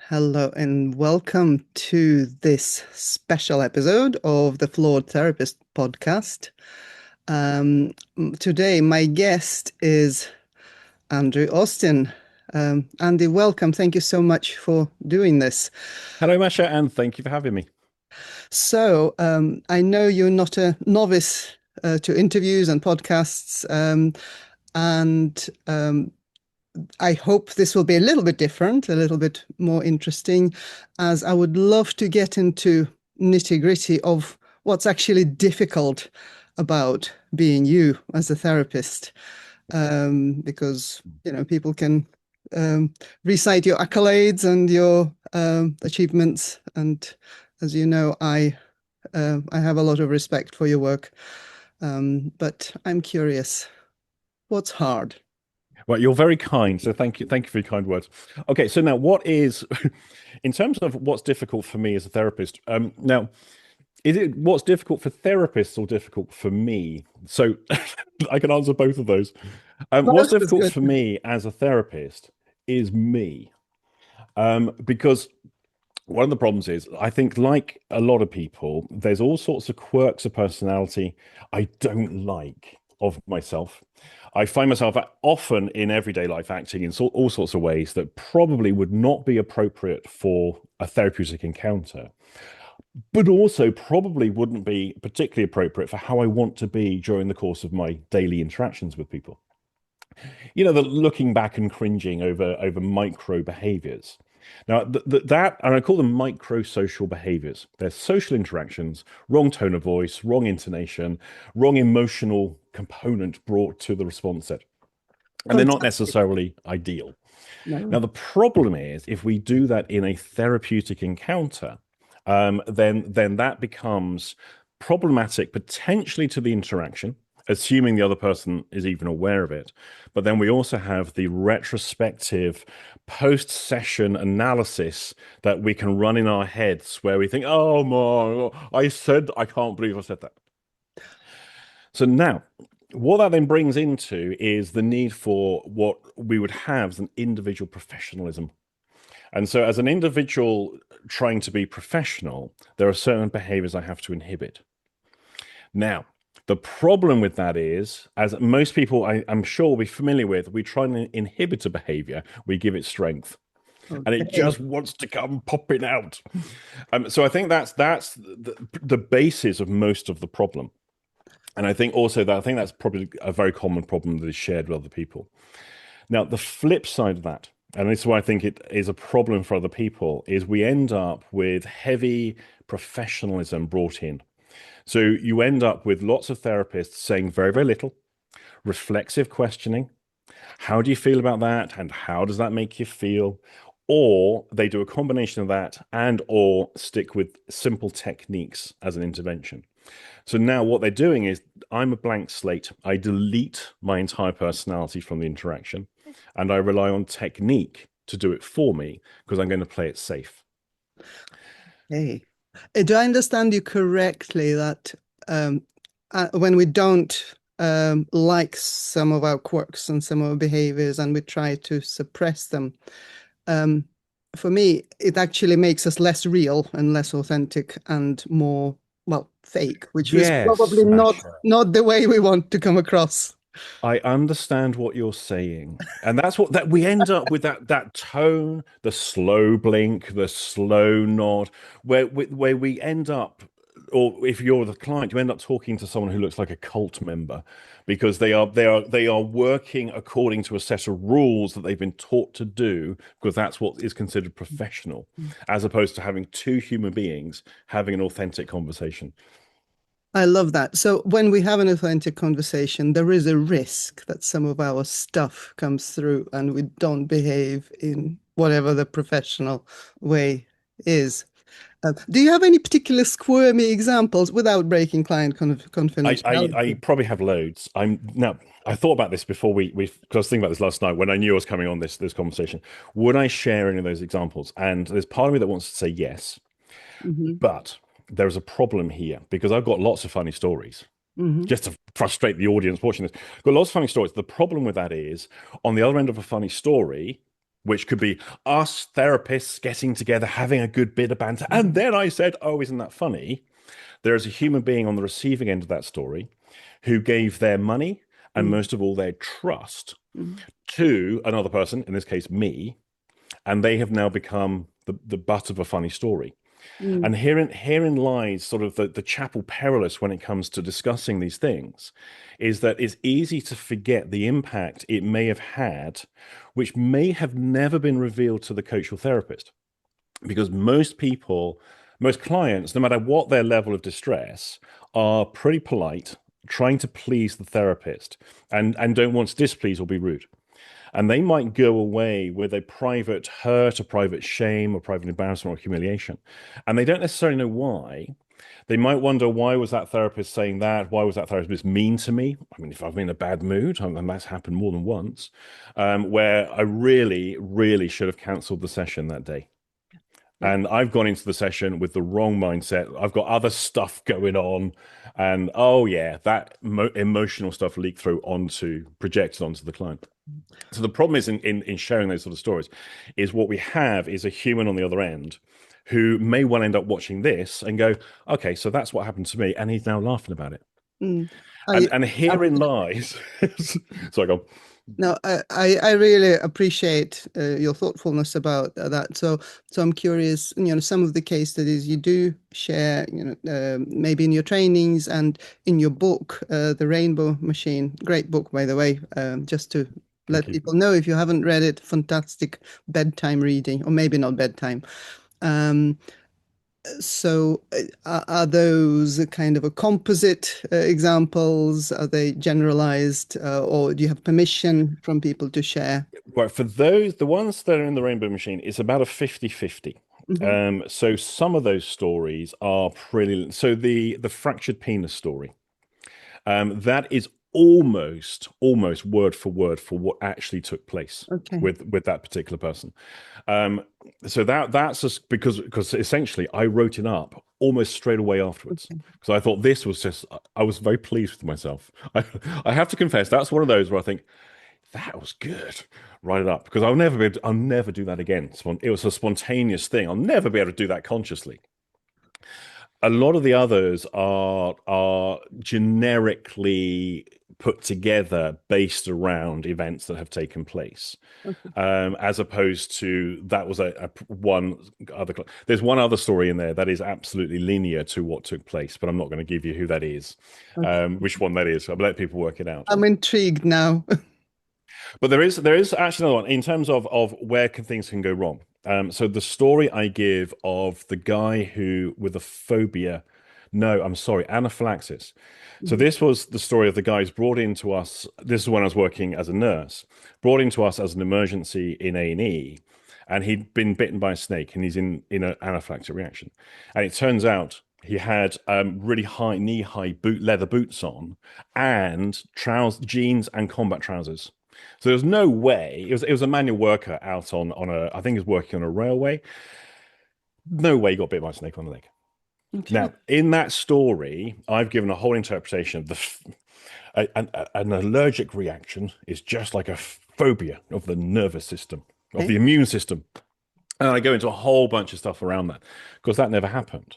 Hello and welcome to this special episode of the Flawed Therapist podcast. Um, Today, my guest is Andrew Austin. Andy, welcome. Thank you so much for doing this. Hello, Masha, and thank you for having me. I know you're not a novice to interviews and podcasts, and I hope this will be a little bit different, a little bit more interesting, as I would love to get into nitty-gritty of what's actually difficult about being you as a therapist. Because, people can recite your accolades and your achievements. And as you know, I have a lot of respect for your work. But I'm curious, what's hard? Well, you're very kind, so thank you. Thank you for your kind words. Okay, so now what is, in terms of what's difficult for me as a therapist, now, is it what's difficult for therapists or difficult for me? So I can answer both of those. What's Both is difficult good. for me as a therapist is me, because one of the problems is I think, like a lot of people, there's all sorts of quirks of personality I don't like of myself. I find myself often in everyday life acting in all sorts of ways that probably would not be appropriate for a therapeutic encounter, but also probably wouldn't be particularly appropriate for how I want to be during the course of my daily interactions with people. The looking back and cringing over micro behaviors. Now, that, and I call them micro social behaviors. They're social interactions, wrong tone of voice, wrong intonation, wrong emotional component brought to the response set. And they're not Fantastic. necessarily ideal. Now, No. the problem is if we do that in a therapeutic encounter, then that becomes problematic potentially to the interaction, assuming the other person is even aware of it. But then we also have the retrospective post-session analysis that we can run in our heads where we think, oh my, I can't believe I said that. So now, what that then brings into is the need for what we would have as an individual professionalism. And so, as an individual trying to be professional, there are certain behaviors I have to inhibit. Now, the problem with that is, as most people I'm sure will be familiar with, we try and inhibit a behavior, we give it strength, and it Okay. just wants to come popping out. So I think that's the basis of most of the problem. And I think also that I think that's probably a very common problem that is shared with other people. Now, the flip side of that, and this is why I think it is a problem for other people, is we end up with heavy professionalism brought in. So you end up with lots of therapists saying very, very little, reflexive questioning. How do you feel about that? And how does that make you feel? Or they do a combination of that and or stick with simple techniques as an intervention. So now what they're doing is I'm a blank slate. I delete my entire personality from the interaction and I rely on technique to do it for me because I'm going to play it safe. Hey, do I understand you correctly that um, when we don't like some of our quirks and some of our behaviors and we try to suppress them, um, for me, it actually makes us less real and less authentic and more, well, fake, which was Yes, probably not Masha. not the way we want to come across. I understand what you're saying. And that's what that we end up with that tone, the slow blink, the slow nod, where we end up, or if you're the client, you end up talking to someone who looks like a cult member because they are working according to a set of rules that they've been taught to do because that's what is considered professional, as opposed to having two human beings having an authentic conversation. I love that. So when we have an authentic conversation, there is a risk that some of our stuff comes through and we don't behave in whatever the professional way is. Do you have any particular squirmy examples without breaking client I confidentiality? probably have loads. I thought about this before because I was thinking about this last night when I knew I was coming on this conversation. Would I share any of those examples? And there's part of me that wants to say yes, Hmm. but there's a problem here because I've got lots of funny stories. Hmm. Just to frustrate the audience watching this, I've got lots of funny stories. The problem with that is, on the other end of a funny story, which could be us therapists getting together, having a good bit of banter. And then I said, oh, isn't that funny? There is a human being on the receiving end of that story who gave their money and Mm, most of all their trust mm, to another person, in this case, me, and they have now become the butt of a funny story. mm, And herein lies sort of the chapel perilous when it comes to discussing these things, is that it's easy to forget the impact it may have had, which may have never been revealed to the coach or therapist. Because most people, most clients, no matter what their level of distress, are pretty polite, trying to please the therapist and don't want to displease or be rude. And they might go away with a private hurt, a private shame, or private embarrassment or humiliation. And they don't necessarily know why. They might wonder, why was that therapist saying that? Why was that therapist mean to me? I mean, if I've been in a bad mood, and that's happened more than once, where I really, really should have cancelled the session that day. yeah. And I've gone into the session with the wrong mindset. I've got other stuff going on. And oh, yeah, that emotional stuff leaked through projected onto the client. So the problem is in sharing those sort of stories is what we have is a human on the other end who may well end up watching this and go, okay, so that's what happened to me. And he's now laughing about it. Mm. And herein lies, sorry, go on. No, I really appreciate your thoughtfulness about that. So I'm curious, some of the case studies you do share, maybe in your trainings and in your book, The Rainbow Machine. Great book, by the way, just to Thank let you. people know if you haven't read it, fantastic bedtime reading, or maybe not bedtime. Um, so are those a kind of a composite examples? Are they generalized, or do you have permission from people to share? Right, for those, the ones that are in the Rainbow Machine, it's about a 50-50. Hmm. So some of those stories are pretty, so the fractured penis story, that is almost word for what actually took place Okay. with that particular person. Um, so that's just because essentially I wrote it up almost straight away afterwards Okay. because I thought this was just I was very pleased with myself. I have to confess that's one of those where I think that was good. Write it up because I'll never do that again. It was a spontaneous thing. I'll never be able to do that consciously. A lot of the others are generically put together based around events that have taken place, Okay. as opposed to that was a one other. There's one other story in there that is absolutely linear to what took place, but I'm not going to give you who that is, Okay. which one that is. I'll let people work it out. I'm intrigued now. But there is actually another one in terms of where things can go wrong. So the story I give of the guy who with a phobia, no, I'm sorry, anaphylaxis. So Mhm. this was the story of the guys brought into us. This is when I was working as a nurse, brought into us as an emergency in A&E, and he'd been bitten by a snake, and he's in an anaphylactic reaction. And it turns out he had really high knee-high leather boots on, and jeans and combat trousers. So there was no way it was a manual worker out on a I think he was working on a railway. No way he got bit by a snake on the leg. Okay. Now, in that story, I've given a whole interpretation of an allergic reaction is just like a phobia of the nervous system, of Okay. the immune system. And I go into a whole bunch of stuff around that because that never happened.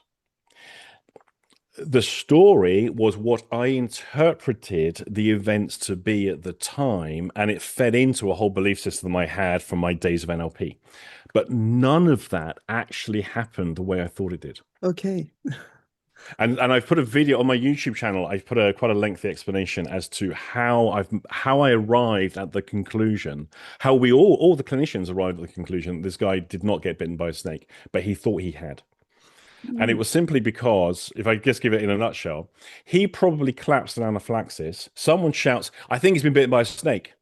The story was what I interpreted the events to be at the time, and it fed into a whole belief system I had from my days of NLP. But none of that actually happened the way I thought it did. Okay. And I've put a video on my YouTube channel. I've put a quite a lengthy explanation as to how I arrived at the conclusion, how we all the clinicians arrived at the conclusion this guy did not get bitten by a snake, but he thought he had. And it Mm. was simply because, if I just give it in a nutshell, he probably collapsed in anaphylaxis. Someone shouts, I think he's been bitten by a snake.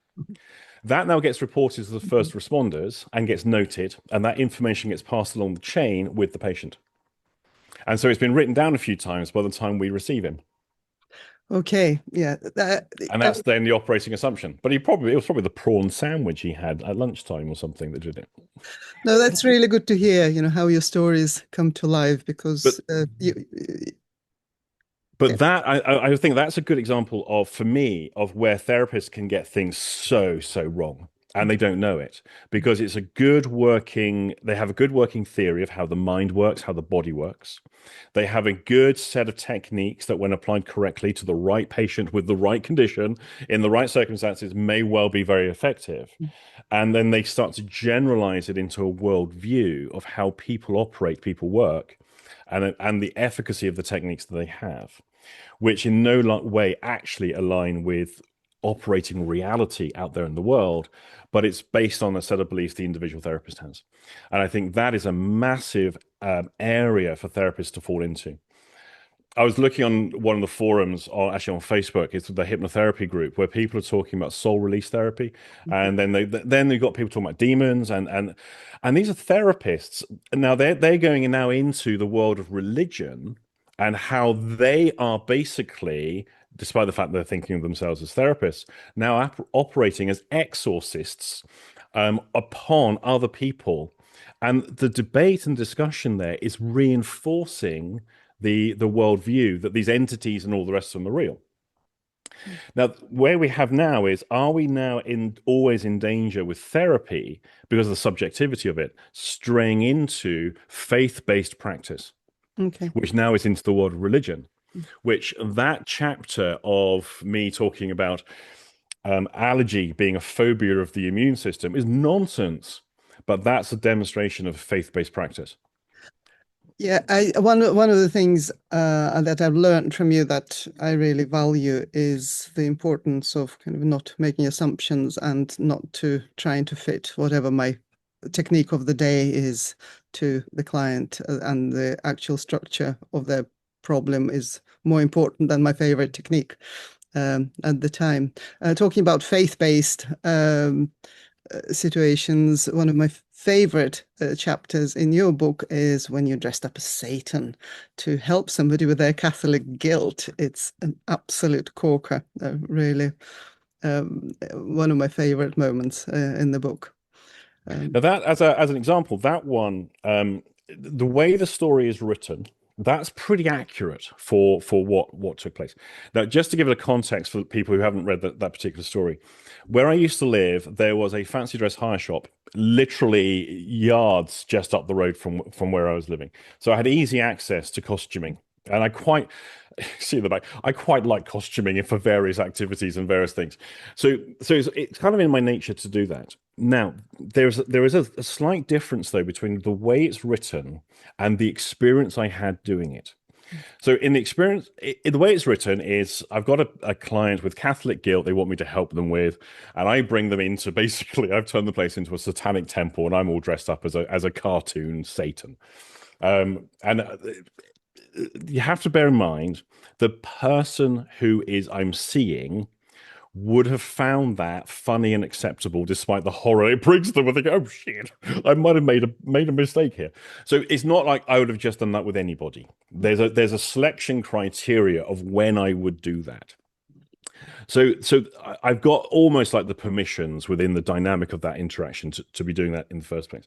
That now gets reported to the first responders and gets noted, and that information gets passed along the chain with the patient. And so it's been written down a few times by the time we receive him. Okay. Yeah. And that's then the operating assumption. But it was probably the prawn sandwich he had at lunchtime or something that did it. No, that's really good to hear, how your stories come to life But because yeah. But I think that's a good example of, for me, of where therapists can get things so wrong. and they don't know it because it's a good working, they have a good working theory of how the mind works, how the body works. They have a good set of techniques that, when applied correctly to the right patient with the right condition in the right circumstances, may well be very effective. And then they start to generalize it into a worldview of how people operate, people work, and the efficacy of the techniques that they have, which in no way actually align with operating reality out there in the world, but it's based on a set of beliefs the individual therapist has. And I think that is a massive area for therapists to fall into. I was looking on one of the forums, actually on Facebook. It's the hypnotherapy group where people are talking about soul release therapy, and then they've got people talking about demons, and these are therapists. Now they're going now into the world of religion and how they are basically, despite the fact they're thinking of themselves as therapists, now operating as exorcists upon other people. And the debate and discussion there is reinforcing the worldview that these entities and all the rest of them are real. Now, where we have now is, are we now always in danger with therapy because of the subjectivity of it, straying into faith-based practice, which now is into the world of religion, which that chapter of me talking about allergy being a phobia of the immune system is nonsense, but that's a demonstration of faith-based practice. Yeah, one of the things that I've learned from you that I really value is the importance of kind of not making assumptions and not trying to fit whatever my technique of the day is to the client, and the actual structure of their problem is more important than my favorite technique at the time. Talking about faith-based situations, one of my favorite chapters in your book is when you're dressed up as Satan to help somebody with their Catholic guilt. It's an absolute corker, really. One of my favorite moments in the book. Now that, as an example, that one, the way the story is written, that's pretty accurate for what took place. Now, just to give it a context for people who haven't read that particular story, where I used to live, there was a fancy dress hire shop literally yards just up the road from where I was living. So I had easy access to costuming. And I quite see in the back. I quite like costuming for various activities and various things. So it's kind of in my nature to do that. Now, there is a slight difference though between the way it's written and the experience I had doing it. So in the experience, the way it's written is, I've got a client with Catholic guilt they want me to help them with, and I bring them into, basically, I've turned the place into a satanic temple, and I'm all dressed up as a cartoon Satan. And you have to bear in mind the person who I'm seeing would have found that funny and acceptable despite the horror it brings them. They go, oh shit, I might have made a mistake here. So it's not like I would have just done that with anybody. There's a selection criteria of when I would do that. So I've got almost like the permissions within the dynamic of that interaction to be doing that in the first place.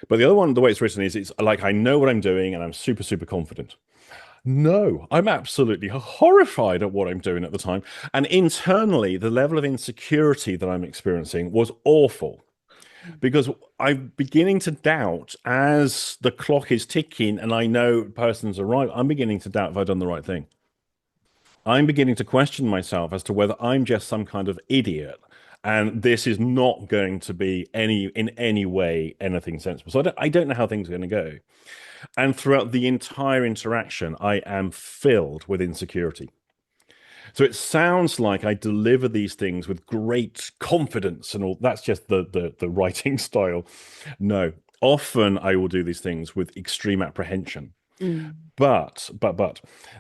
But the other one, the way it's written is, it's like I know what I'm doing and I'm super, super confident. No, I'm absolutely horrified at what I'm doing at the time. And internally, the level of insecurity that I'm experiencing was awful, because I'm beginning to doubt as the clock is ticking and I know persons arrive. I'm beginning to doubt if I've done the right thing. I'm beginning to question myself as to whether I'm just some kind of idiot and this is not going to be in any way anything sensible. So I don't know how things are going to go. And throughout the entire interaction, I am filled with insecurity. So it sounds like I deliver these things with great confidence and all. That's just the writing style. No, often I will do these things with extreme apprehension. But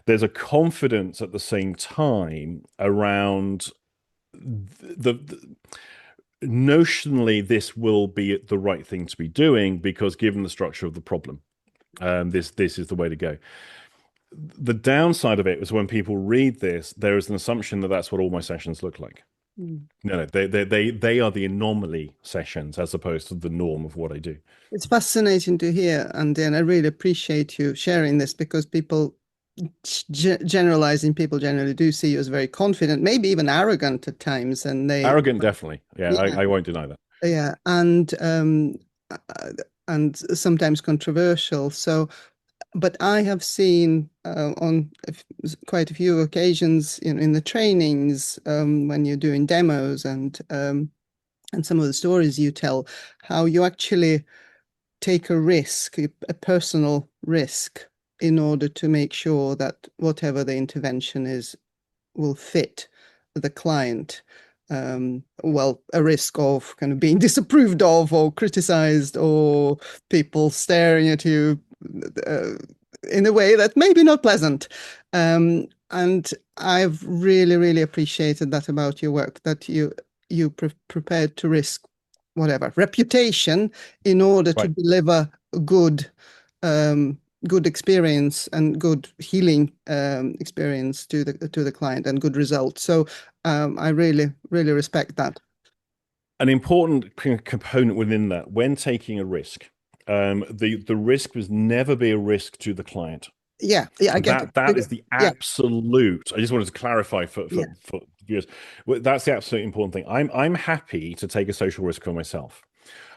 there's a confidence at the same time around the notionally this will be the right thing to be doing, because given the structure of the problem, this is the way to go. The downside of it is when people read this, there is an assumption that that's what all my sessions look like. No, they are the anomaly sessions as opposed to the norm of what I do. It's fascinating to hear, and I really appreciate you sharing this, because people generalizing, people generally do see you as very confident, maybe even arrogant at times, and Arrogant, definitely. Yeah, I won't deny that. yeah, uh, and sometimes controversial. So, but I have seen on quite a few occasions in the trainings when you're doing demos and some of the stories you tell, how you actually take a risk, a personal risk, in order to make sure that whatever the intervention is will fit the client. Well, a risk of kind of being disapproved of or criticized or people staring at you uh, in a way that maybe not pleasant. And I've really, really appreciated that about your work, that you prepared to risk whatever reputation in order to Right. deliver good um, good experience and good healing experience to the client and good results. So I really, really respect that. An important component within that, when taking a risk, the risk must never be a risk to the client. Yeah, yeah, I get it. That is the Yeah, absolute. I just wanted to clarify yeah. for viewers. That's the absolute important thing. I'm happy to take a social risk for myself.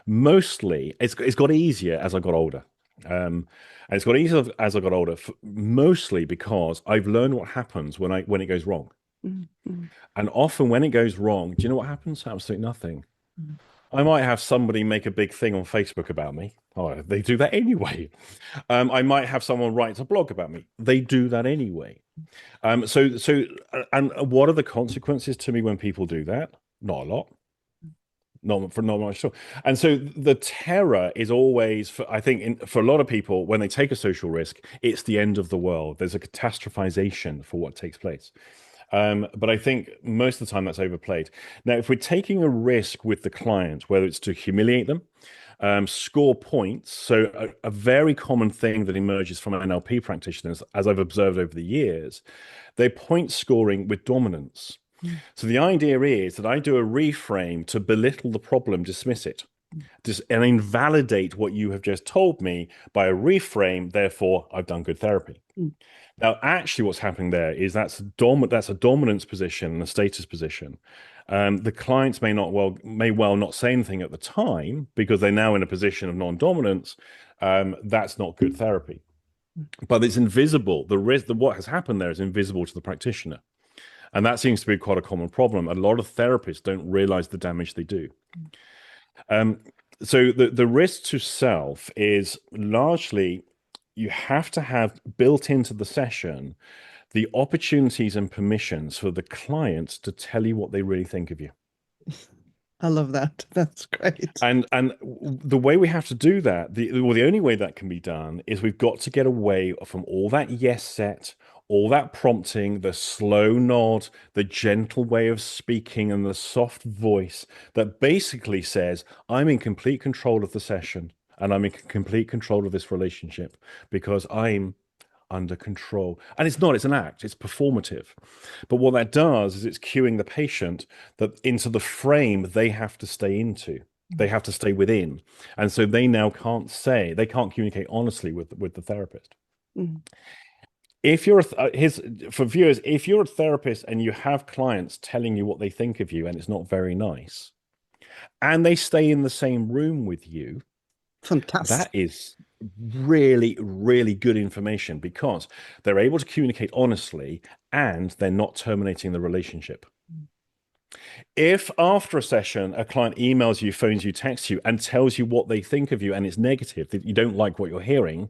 Mostly, it's got easier as I got older. And it's got easier as I got older, mostly because I've learned what happens when it goes wrong. Mm, mm, And often when it goes wrong, do you know what happens? Absolutely nothing. mm, I might have somebody make a big thing on Facebook about me. Oh, they do that anyway. I might have someone write a blog about me. They do that anyway. And what are the consequences to me when people do that? Not a lot. Not much at all. And so the terror is always, I think, for a lot of people, when they take a social risk, it's the end of the world. There's a catastrophization for what takes place. But I think most of the time that's overplayed. Now, if we're taking a risk with the client, whether it's to humiliate them, score points. So a very common thing that emerges from NLP practitioners, as I've observed over the years, they're point scoring with dominance. mm, So the idea is that I do a reframe to belittle the problem, dismiss it, and invalidate what you have just told me by a reframe. Therefore, I've done good therapy. mm, Now, actually, what's happening there is that's a dominance position and a status position. The clients may well not say anything at the time because they're now in a position of non-dominance. That's not good therapy, but it's invisible. The risk that what has happened there is invisible to the practitioner, and that seems to be quite a common problem. A lot of therapists don't realize the damage they do. Um, so the risk to self is largely you have to have built into the session the opportunities and permissions for the client to tell you what they really think of you. I love that. That's great. And the way we have to do that, the only way that can be done is we've got to get away from all that yes set, all that prompting, the slow nod, the gentle way of speaking, and the soft voice that basically says, I'm in complete control of the session and I'm in complete control of this relationship because I'm under control. And it's not, it's an act, it's performative. But what that does is it's cueing the patient that into the frame they have to stay into. They have to stay within. And so they now they can't communicate honestly with the therapist. Mm, If you're for viewers, if you're a therapist and you have clients telling you what they think of you and it's not very nice, and they stay in the same room with you, that fantastic. is really, really good information because they're able to communicate honestly and they're not terminating the relationship. If after a session, a client emails you, phones you, texts you, and tells you what they think of you and it's negative, that you don't like what you're hearing,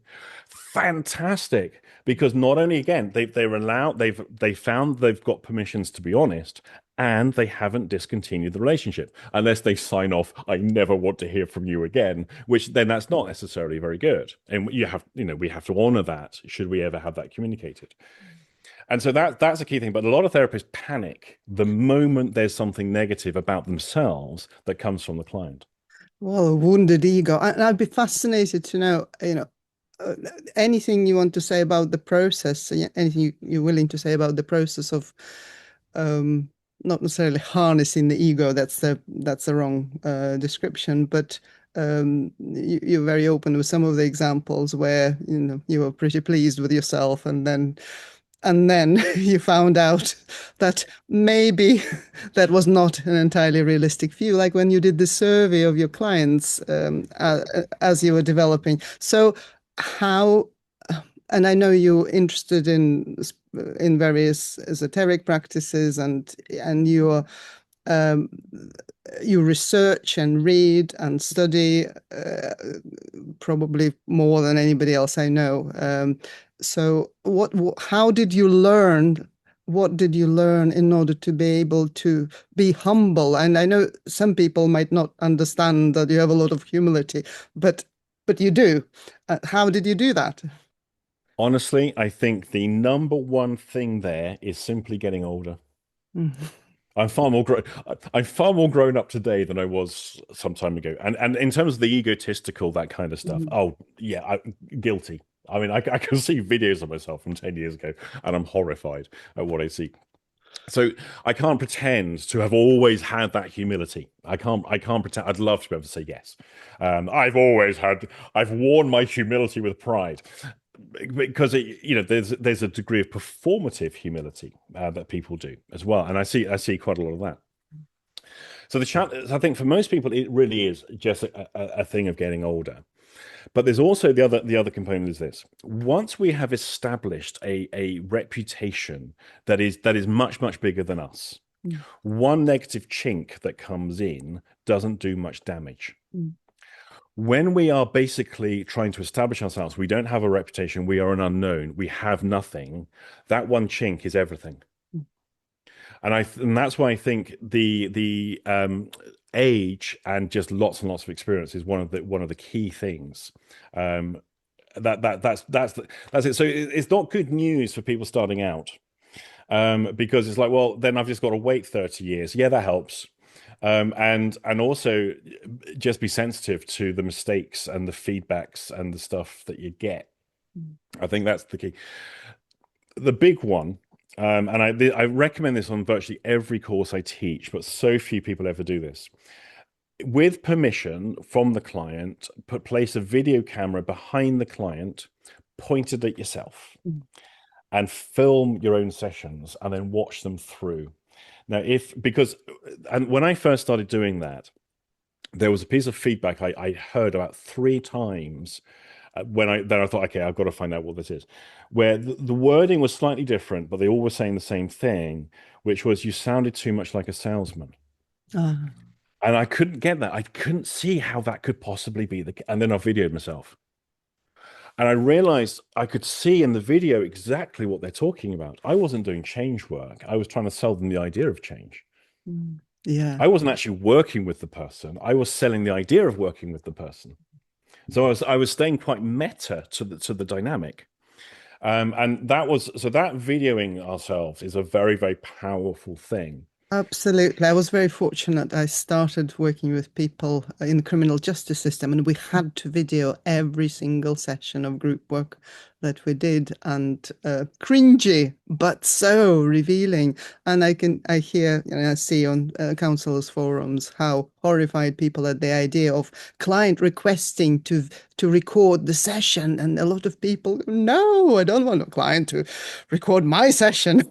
fantastic. Because not only again, they found they've got permissions to be honest, and they haven't discontinued the relationship unless they sign off, I never want to hear from you again, which then that's not necessarily very good. And we have to honor that should we ever have that communicated. And so that's a key thing. But a lot of therapists panic the moment there's something negative about themselves that comes from the client. Well, a wounded ego. And I'd be fascinated to know, uh, anything you want to say about the process, anything you're willing to say about the process of um, not necessarily harnessing the ego. That's the wrong description, but you're very open with some of the examples where you were pretty pleased with yourself, and then And then you found out that maybe that was not an entirely realistic view, like when you did the survey of your clients as you were developing. So how, and I know you're interested in various esoteric practices, and um, you research and read and study probably more than anybody else I know. So how did you learn? What did you learn in order to be able to be humble? And I know some people might not understand that you have a lot of humility, but you do. How did you do that? Honestly, I think the number one thing there is simply getting older. Mhm. I'm far more grown up today than I was some time ago. And in terms of the egotistical, that kind of stuff, Mhm. oh yeah, guilty. I mean, I can see videos of myself from 10 years ago, and I'm horrified at what I see. So I can't pretend to have always had that humility. I can't pretend. I'd love to be able to say yes. I've worn my humility with pride, because there's a degree of performative humility that people do as well, and I see quite a lot of that. So the challenge, I think, for most people, it really is just a thing of getting older. But there's also the other component is this: once we have established a reputation that is much bigger than us, Mm. one negative chink that comes in doesn't do much damage. Mm. When we are basically trying to establish ourselves, we don't have a reputation, we are an unknown, we have nothing. That one chink is everything. Mm. And that's why I think the age and just lots and lots of experience is one of the key things. Um, that's it. So it's not good news for people starting out, because it's like, well, then I've just got to wait 30 years. Yeah, that helps. And also just be sensitive to the mistakes and the feedbacks and the stuff that you get. Mm. I think that's the key. The big one, and I recommend this on virtually every course I teach, but so few people ever do this. With permission from the client, place a video camera behind the client, pointed at yourself, Mm. and film your own sessions, and then watch them through. Now, and when I first started doing that, there was a piece of feedback I heard about 3 times, then I thought, okay, I've got to find out what this is, where the wording was slightly different, but they all were saying the same thing, which was you sounded too much like a salesman. Ah. And I couldn't get that. I couldn't see how that could possibly be and then I videoed myself. And I realized I could see in the video exactly what they're talking about. I wasn't doing change work. I was trying to sell them the idea of change. Mm. Yeah. I wasn't actually working with the person. I was selling the idea of working with the person. So I was staying quite meta to the dynamic. And that videoing ourselves is a very, very powerful thing. Absolutely. I was very fortunate. I started working with people in the criminal justice system, and we had to video every single session of group work that we did, and cringy, but so revealing. And I hear, I see on counsellors forums how horrified people at the idea of client requesting to record the session, and a lot of people, no, I don't want a client to record my session.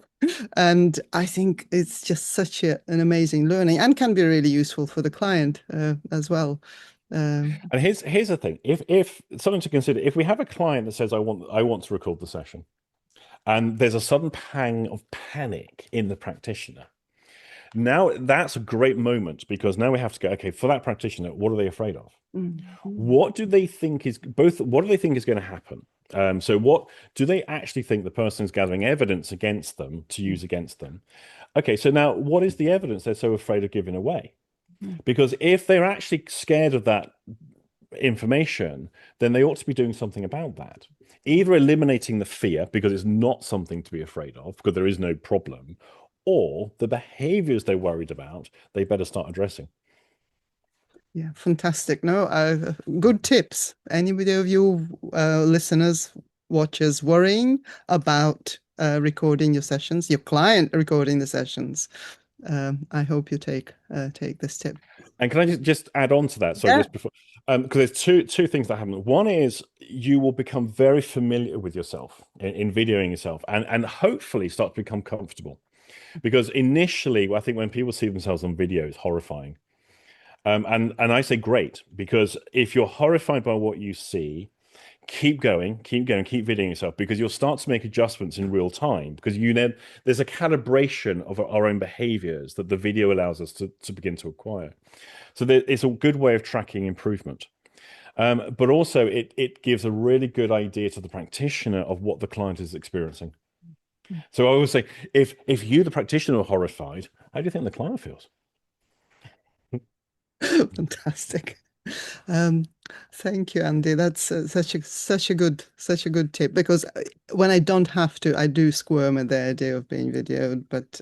And I think it's just such an amazing learning, and can be really useful for the client as well. And here's the thing: if something to consider, if we have a client that says, I want to record the session, and there's a sudden pang of panic in the practitioner, now that's a great moment, because now we have to go, okay, for that practitioner, what are they afraid of? Mhm. What do they think is both? What do they think is going to happen? So what do they actually think the person is gathering evidence against them to use against them? Okay, so now what is the evidence they're so afraid of giving away? Because if they're actually scared of that information, then they ought to be doing something about that. Either eliminating the fear, because it's not something to be afraid of, because there is no problem, or the behaviors they're worried about, they better start addressing. Yeah, fantastic. No, good tips. Anybody of you listeners, watchers worrying about recording your sessions, your client recording the sessions, I hope you take this tip. And can I just add on to that? Sorry, Yeah. just before, because there's two things that happen. One is you will become very familiar with yourself in videoing yourself, and hopefully start to become comfortable. Because initially, I think when people see themselves on video, it's horrifying. And I say great, because if you're horrified by what you see, keep going, keep going, keep videoing yourself, because you'll start to make adjustments in real time, because you know there's a calibration of our own behaviors that the video allows us to begin to acquire. So it's a good way of tracking improvement. But also it gives a really good idea to the practitioner of what the client is experiencing. So I always say, if you, the practitioner, are horrified, how do you think the client feels? Fantastic. Um, Thank you, Andy. That's such a good tip, because when I don't have to, I do squirm at the idea of being videoed, but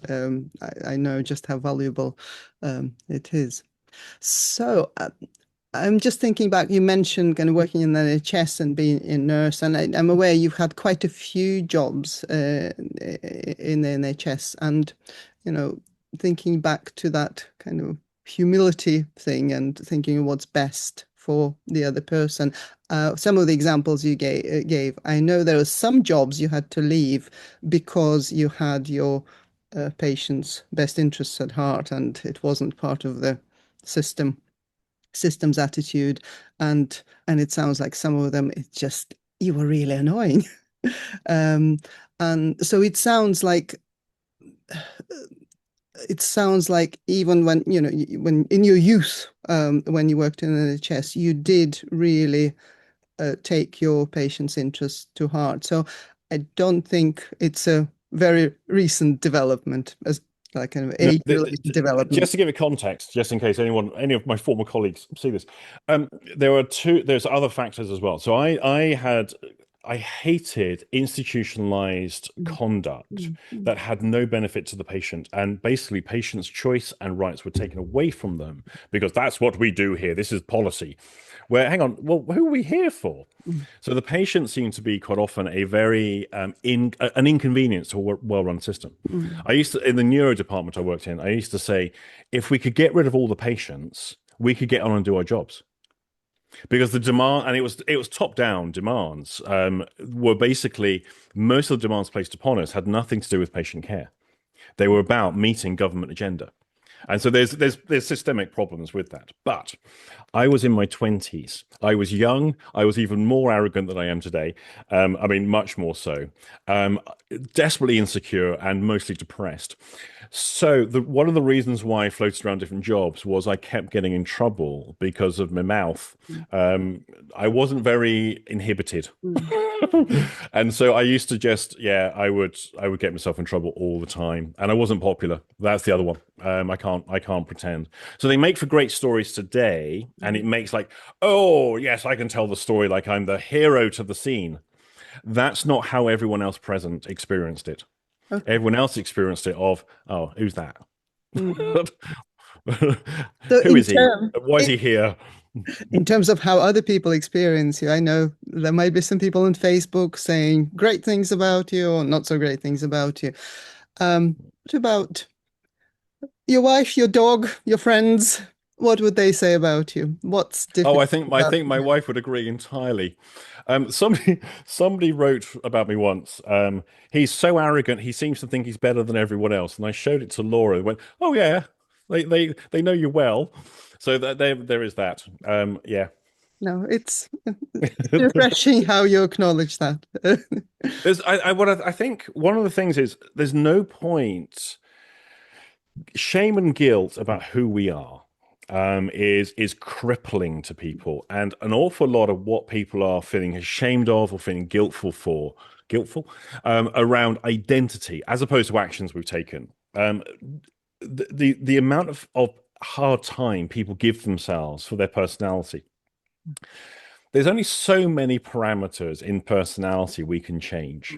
I know just how valuable it is. So I'm just thinking back, you mentioned kind of working in the NHS and being a nurse, and I'm aware you've had quite a few jobs in the NHS, and thinking back to that kind of humility thing and thinking of what's best for the other person. Some of the examples you gave, I know there were some jobs you had to leave because you had your patient's best interests at heart, and it wasn't part of the system's attitude, and it sounds like some of them, it's just you were really annoying. um and so it sounds like even when when in your youth, when you worked in NHS, you did really take your patient's interests to heart. So I don't think it's a very recent development, as like kind of No, age-related development. just to give it context, just in case any of my former colleagues see this, there's other factors as well. So I hated institutionalized Mm, conduct mm, mm, that had no benefit to the patient, and basically patients' choice and rights were taken away from them because that's what we do here. This is policy. Where, hang on, well, who are we here for? mm, So the patient seemed to be quite often a very an inconvenience to a well-run system. mm, I used to, in the neuro department I worked in, I used to say, if we could get rid of all the patients, we could get on and do our jobs. Because the demand, and it was top-down demands, were basically most of the demands placed upon us had nothing to do with patient care. They were about meeting government agenda. And so there's systemic problems with that. But I was in my 20s. I was young. I was even more arrogant than I am today. I mean, much more so. Um, Desperately insecure and mostly depressed. So one of the reasons why I floated around different jobs was I kept getting in trouble because of my mouth. mm, I wasn't very inhibited. mm, And so I used to just, yeah, I would get myself in trouble all the time, and I wasn't popular. That's the other one. I can't pretend. So they make for great stories today, and mm. it makes like, oh yes, I can tell the story like I'm the hero to the scene. That's not how everyone else present experienced it. Okay. Everyone else experienced it of, oh, who's that? Mm. So Who is he? Why is i- he here? in terms of how other people experience you, I know there might be some people on Facebook saying great things about you or not so great things about you. What about your wife, your dog, your friends? What would they say about you? What's Oh, I difficult think I about think my wife would agree entirely. Somebody wrote about me once. He's so arrogant. He seems to think he's better than everyone else. And I showed it to Laura. And went, oh yeah, they know you well. So that there is that. Yeah. no, it's refreshing how you acknowledge that. I think one of the things is there's no point shame and guilt about who we are is crippling to people, and an awful lot of what people are feeling ashamed of or feeling guiltful around identity as opposed to actions we've taken. The amount of hard time people give themselves for their personality. There's only so many parameters in personality we can change.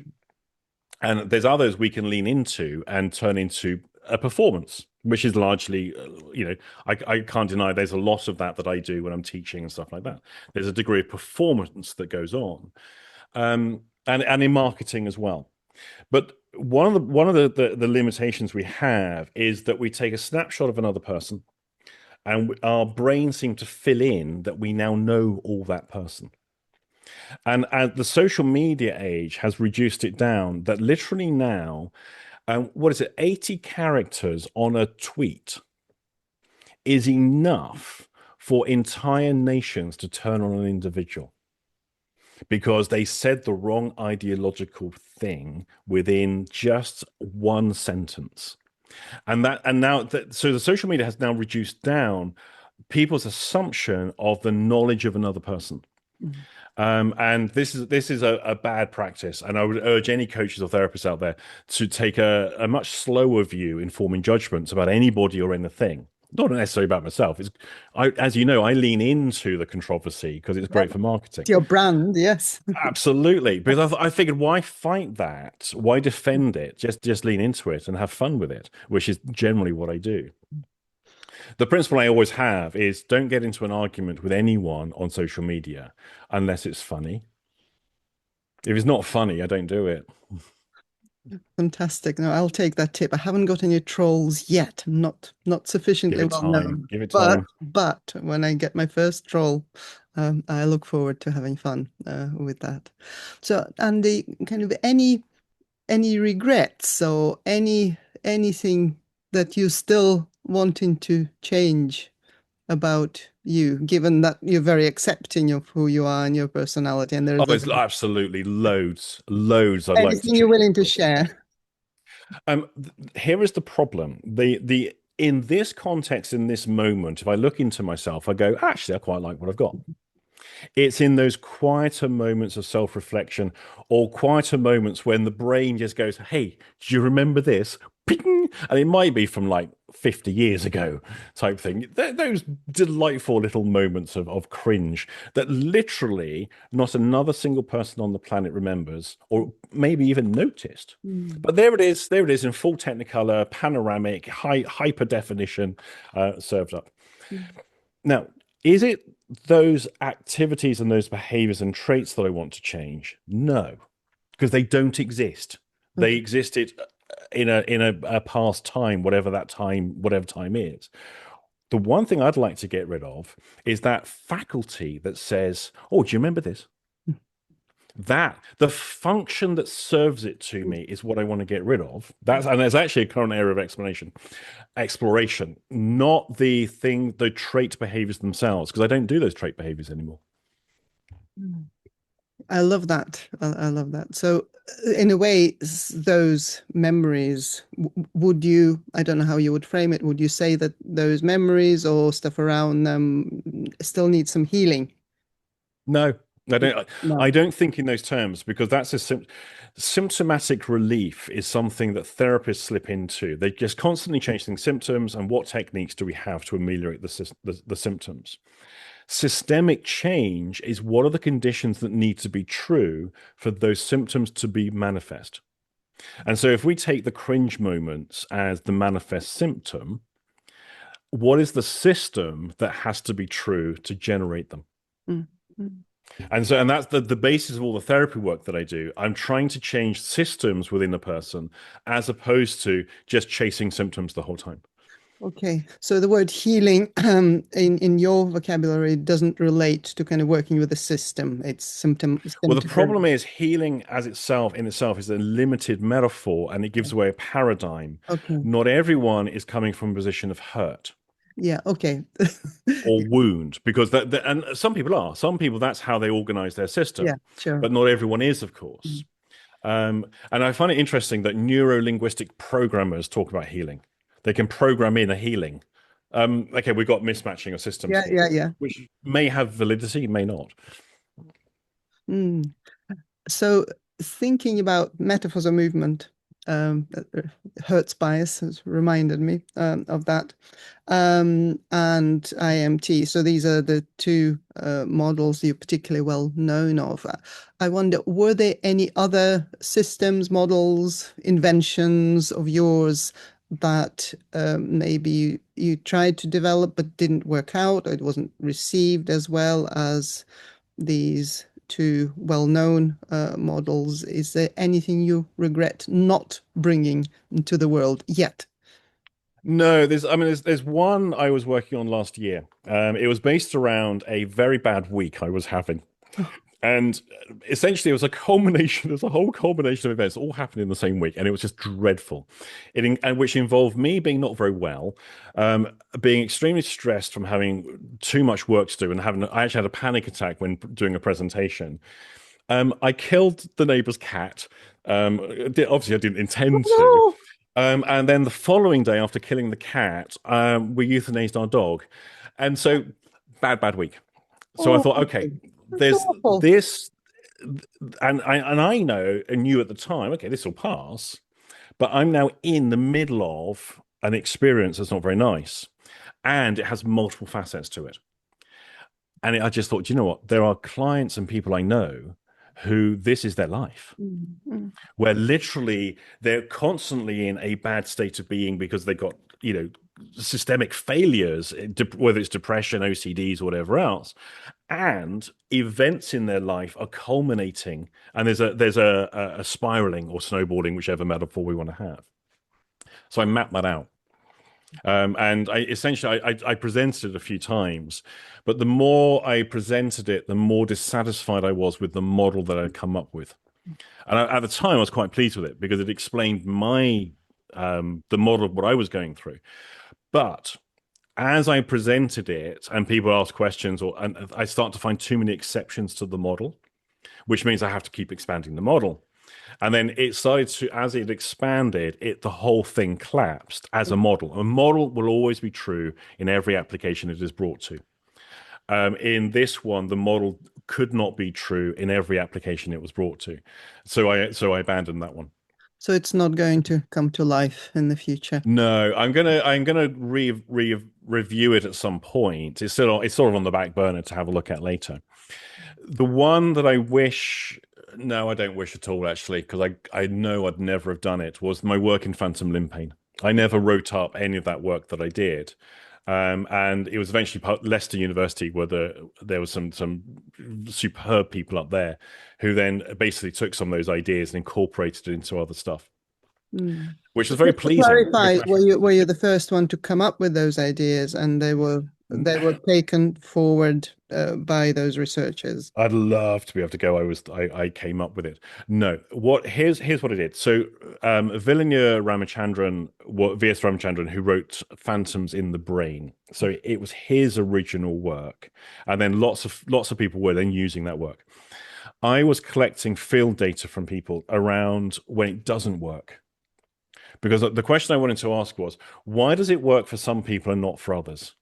And there's others we can lean into and turn into a performance, which is largely, I can't deny there's a lot of that I do when I'm teaching and stuff like that. There's a degree of performance that goes on, and in marketing as well. But one of the limitations we have is that we take a snapshot of another person, and our brains seem to fill in that we now know all that person. And the social media age has reduced it down that literally now, what is it, 80 characters on a tweet is enough for entire nations to turn on an individual because they said the wrong ideological thing within just one sentence. So the social media has now reduced down people's assumption of the knowledge of another person. Mm. And this is a bad practice. And I would urge any coaches or therapists out there to take a much slower view in forming judgments about anybody or anything. Not necessarily about myself. As you know, I lean into the controversy because it's Yeah, great for marketing. it's your brand, yes. Absolutely, because I figured, why fight that? Why defend it? Just lean into it and have fun with it, which is generally what I do. The principle I always have is don't get into an argument with anyone on social media unless it's funny. If it's not funny, I don't do it. Fantastic. No, I'll take that tip. I haven't got any trolls yet. I'm not Give sufficiently it well time. known. Give it But time. but when I get my first troll, I look forward to having fun with that. So, Andy, kind of any regrets or anything that you still wanting to change about you, given that you're very accepting of who you are and your personality, and Oh, there's there's absolutely loads I'd like to anything you're change. willing to share. Here is the problem. The in this context, in this moment, if I look into myself, I go, actually, I quite like what I've got. It's in those quieter moments of self-reflection or quieter moments when the brain just goes, hey, do you remember this? Ping! And it might be from like 50 years ago type thing. Those delightful little moments of cringe that literally not another single person on the planet remembers or maybe even noticed. Mm. But there it is in full technicolor, panoramic, hyper definition, served up. Now, is it those activities and those behaviors and traits that I want to change? No, because they don't exist. They Okay. existed in a past time, whatever time is. The one thing I'd like to get rid of is that faculty that says, "Oh, do you remember this?" That the function that serves it to me is what I want to get rid of. There's actually a current area of exploration, not the trait behaviors themselves, because I don't do those trait behaviors anymore. Mm. I love that. I love that. So, in a way, those memories, would you, I don't know how you would frame it, would you say that those memories or stuff around them still need some healing? No, I don't. I No. don't think in those terms because that's a symptomatic relief is something that therapists slip into. They just constantly changing symptoms and what techniques do we have to ameliorate the symptoms. Systemic change is what are the conditions that need to be true for those symptoms to be manifest. And so if we take the cringe moments as the manifest symptom, what is the system that has to be true to generate them? Mm. Mm. And that's the basis of all the therapy work that I do. I'm trying to change systems within a person as opposed to just chasing symptoms the whole time. Okay, so the word healing in your vocabulary doesn't relate to kind of working with the system. It's Well, the symptom. problem is healing as itself in itself is a limited metaphor and it gives away a paradigm. Okay. Not everyone is coming from a position of hurt Yeah, okay. or wound because and some people are. Some people that's how they organize their Yeah, system, sure. but not everyone is, of Mm. course. And I find it interesting that neuro-linguistic programmers talk about healing. They can program in a healing. Okay, we've got mismatching of systems Yeah, here, yeah, yeah. which may have validity, may not. Mm. So thinking about metaphors of movement, Hertz bias has reminded me of that, and IMT. So these are the two models you're particularly well known of. I wonder, were there any other systems, models, inventions of yours that maybe you tried to develop but didn't work out, or it wasn't received as well as these to well-known models. Is there anything you regret not bringing into the world yet? No, there's one I was working on last year. It was based around a very bad week I was having. And essentially, it was a culmination, there's a whole culmination of events all happened in the same week, and it was just dreadful. And which involved me being not very well, being extremely stressed from having too much work to do, and I actually had a panic attack when doing a presentation. I killed the neighbor's cat. Obviously, I didn't intend to. Oh, And then the following day, after killing the cat, we euthanized our dog. And so, bad week. So I oh, thought, okay, that's there's awful. this, and I know and knew at the time, okay, this will pass. But I'm now in the middle of an experience that's not very nice, and it has multiple facets to it. And I just thought, you know what? There are clients and people I know who this is their life, Mm. where literally they're constantly in a bad state of being because they got, systemic failures, whether it's depression, OCDs, or whatever else, and events in their life are culminating, and there's a spiraling or snowballing, whichever metaphor we want to have. So I mapped that out. And I presented it a few times, but the more I presented it, the more dissatisfied I was with the model that I'd come up with. And at the time, I was quite pleased with it because it explained the model of what I was going through. But as I presented it and people ask questions, and I start to find too many exceptions to the model, which means I have to keep expanding the model. And then it started to, as it expanded, the whole thing collapsed as a model. A model will always be true in every application it is brought to. In this one, the model could not be true in every application it was brought to. So I abandoned that one. So it's not going to come to life in the future. No, I'm gonna review it at some point. It's sort of on the back burner to have a look at later. The one that I wish, no, I don't wish at all actually, because I know I'd never have done it, was my work in phantom limb pain. I never wrote up any of that work that I did. And it was eventually Leicester University where there was some superb people up there who then basically took some of those ideas and incorporated it into other stuff, Mm. which So was very just to pleasing. Very clarify, were you the first one to come up with those ideas, and they were taken forward by those researchers? I'd love to be able to go. I came up with it. No, here's what I did. So Villanueva Ramachandran, V.S. Ramachandran, who wrote Phantoms in the Brain. So it was his original work, and then lots of people were then using that work. I was collecting field data from people around when it doesn't work. Because the question I wanted to ask was, why does it work for some people and not for others?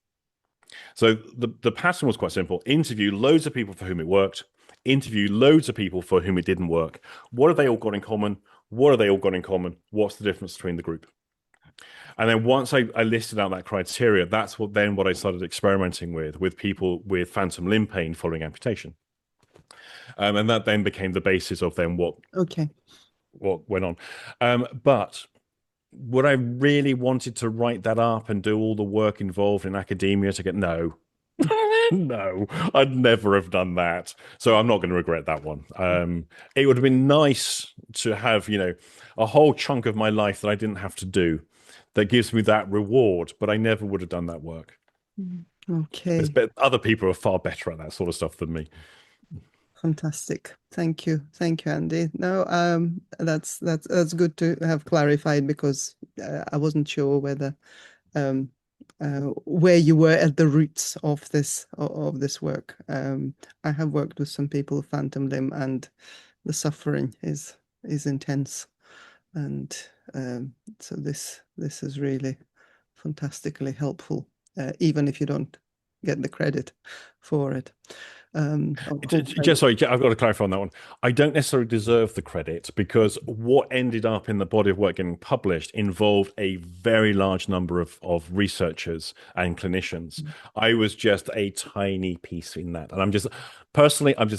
So the pattern was quite simple. Interview loads of people for whom it worked. Interview loads of people for whom it didn't work. What have they all got in common? What have they all got in common? What's the difference between the group? And then once I listed out that criteria, that's what I started experimenting with people with phantom limb pain following amputation. And that then became the basis of then Okay. what went on. But would I really wanted to write that up and do all the work involved in academia to get no? No, I'd never have done that. So I'm not going to regret that one. It would have been nice to have, a whole chunk of my life that I didn't have to do that gives me that reward, but I never would have done that work. Okay. Other people are far better at that sort of stuff than me. Fantastic. Thank you. Thank you, Andy. No, that's good to have clarified, because I wasn't sure where you were at the roots of this work. I have worked with some people with phantom limb, and the suffering is intense, and so this is really fantastically helpful, even if you don't get the credit for it. Just sorry, I've got to clarify on that one. I don't necessarily deserve the credit because what ended up in the body of work getting published involved a very large number of researchers and clinicians. I was just a tiny piece in that, and I'm just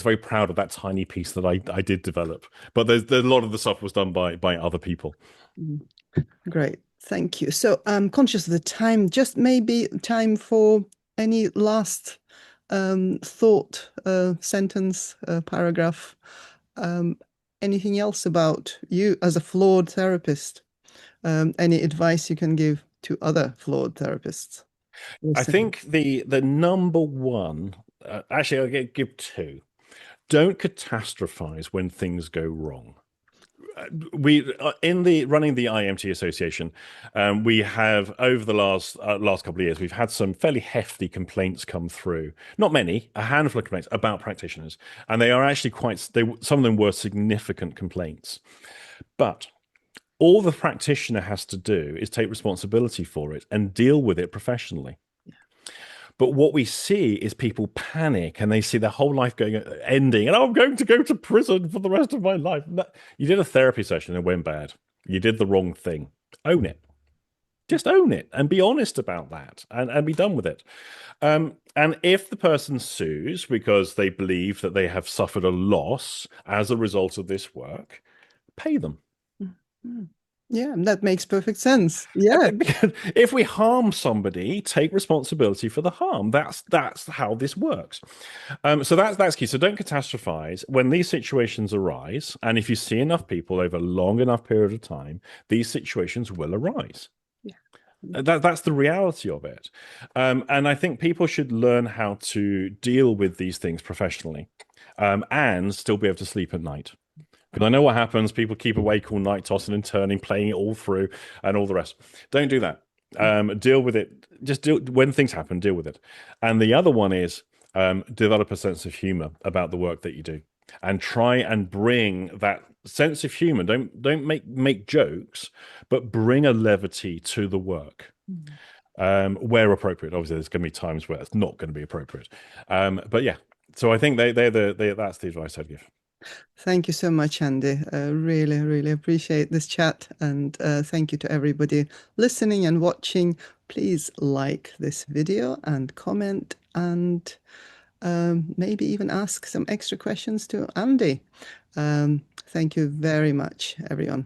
very proud of that tiny piece that I did develop. But there's a lot of the stuff was done by other people. Great, thank you. So I'm conscious of the time. Just maybe time for any last thought, sentence, paragraph, um, anything else about you as a flawed therapist? Any advice you can give to other flawed therapists? I Listen. think the number one, actually, give two. Don't catastrophize when things go wrong. We in the running the IMT Association, we have over the last couple of years, we've had some fairly hefty complaints come through. Not many, a handful of complaints about practitioners, and they are actually quite. Some of them were significant complaints, but all the practitioner has to do is take responsibility for it and deal with it professionally. But what we see is people panic and they see their whole life going ending, and I'm going to go to prison for the rest of my life. You did a therapy session and it went bad. You did the wrong thing. Own it. Just own it and be honest about that and be done with it. And if the person sues because they believe that they have suffered a loss as a result of this work, pay them. Mm-hmm. Yeah, that makes perfect sense. Yeah. If we harm somebody, take responsibility for the harm. That's how this works. So that's key. So don't catastrophize when these situations arise. And if you see enough people over a long enough period of time, these situations will arise. Yeah. That's the reality of it. And I think people should learn how to deal with these things professionally, and still be able to sleep at night. Because I know what happens. People keep awake all night, tossing and turning, playing it all through, and all the rest. Don't do that. Deal with it. Just deal when things happen. Deal with it. And the other one is develop a sense of humor about the work that you do, and try and bring that sense of humor. Don't make jokes, but bring a levity to the work. Where appropriate. Obviously, there's going to be times where it's not going to be appropriate. But yeah, so I think that's the advice I'd give. Thank you so much, Andy. Really, really appreciate this chat. And thank you to everybody listening and watching. Please like this video and comment and maybe even ask some extra questions to Andy. Thank you very much, everyone.